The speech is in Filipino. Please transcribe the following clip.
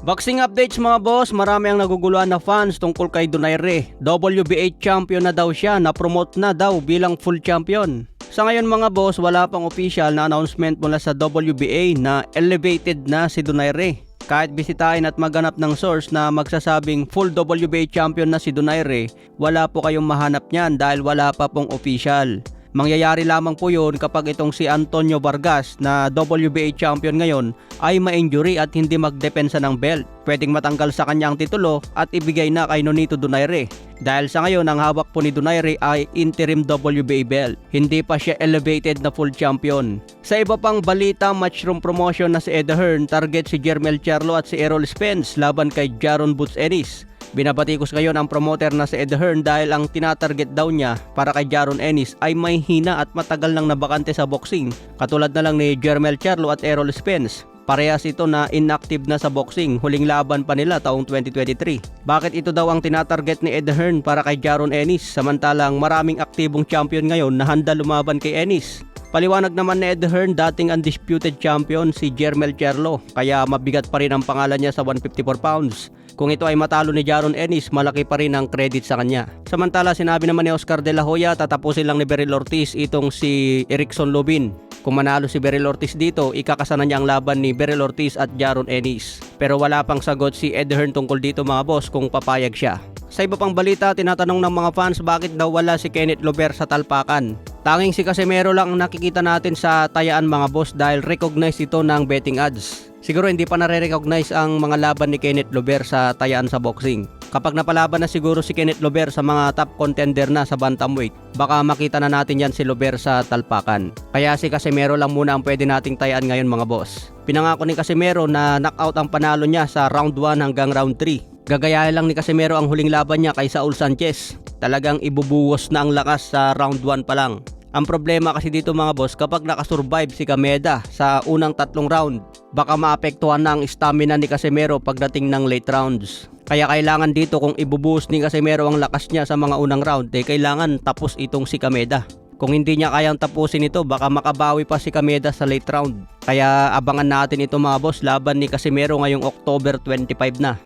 Boxing updates mga boss, marami ang naguguluhan na fans tungkol kay Donaire. WBA champion na daw siya, na-promote na daw bilang full champion. Sa ngayon mga boss, wala pang official na announcement mula sa WBA na elevated na si Donaire. Kahit bisitahin at maghanap ng source na magsasabing full WBA champion na si Donaire, wala po kayong mahanap niyan dahil wala pa pong official. Mangyayari lamang po yun kapag itong si Antonio Vargas na WBA champion ngayon ay ma-injury at hindi magdepensa ng belt. Pwedeng matanggal sa kanya ang titulo at ibigay na kay Nonito Donaire. Dahil sa ngayon ang hawak po ni Donaire ay interim WBA belt. Hindi pa siya elevated na full champion. Sa iba pang balita, matchroom promotion na si Eddie Hearn, target si Jermell Charlo at si Errol Spence laban kay Jaron Boots Ennis. Binabatikos ngayon ang promoter na si Eddie Hearn dahil ang tinatarget daw niya para kay Jaron Ennis ay may hina at matagal nang nabakante sa boxing. Katulad na lang ni Jermell Charlo at Errol Spence. Parehas ito na inactive na sa boxing, huling laban pa nila taong 2023. Bakit ito daw ang tinatarget ni Eddie Hearn para kay Jaron Ennis samantalang maraming aktibong champion ngayon na handa lumaban kay Ennis? Paliwanag naman ni Eddie Hearn, dating undisputed champion si Jermell Charlo, kaya mabigat pa rin ang pangalan niya sa 154 pounds. Kung ito ay matalo ni Jaron Ennis, malaki pa rin ang credit sa kanya. Samantala sinabi naman ni Oscar De La Hoya, tatapusin lang ni Beryl Ortiz itong si Erickson Lubin. Kung manalo si Beryl Ortiz dito, ikakasana niya ang laban ni Beryl Ortiz at Jaron Ennis. Pero wala pang sagot si Eddie Hearn tungkol dito mga boss kung papayag siya. Sa iba pang balita, tinatanong ng mga fans bakit daw wala si Kenneth Lover sa talpakan. Tanging si Casimero lang ang nakikita natin sa tayaan mga boss dahil recognized ito ng betting odds. Siguro hindi pa nare-recognize ang mga laban ni Kenneth Lover sa tayaan sa boxing. Kapag napalaban na siguro si Kenneth Lover sa mga top contender na sa bantamweight, baka makita na natin yan si Lover sa talpakan. Kaya si Casimero lang muna ang pwede nating tayaan ngayon mga boss. Pinangako ni Casimero na knockout ang panalo niya sa round 1 hanggang round 3. Gagayahin lang ni Casimero ang huling laban niya kay Saul Sanchez. Talagang ibubuhos na ang lakas sa round 1 pa lang. Ang problema kasi dito mga boss, kapag nakasurvive si Kameda sa unang 3 round, baka maapektuhan na ang stamina ni Casimero pagdating ng late rounds. Kaya kailangan dito kung ibubuhos ni Casimero ang lakas niya sa mga unang round, kailangan tapos itong si Kameda. Kung hindi niya kayang tapusin ito, baka makabawi pa si Kameda sa late round. Kaya abangan natin ito mga boss, laban ni Casimero ngayong October 25 na.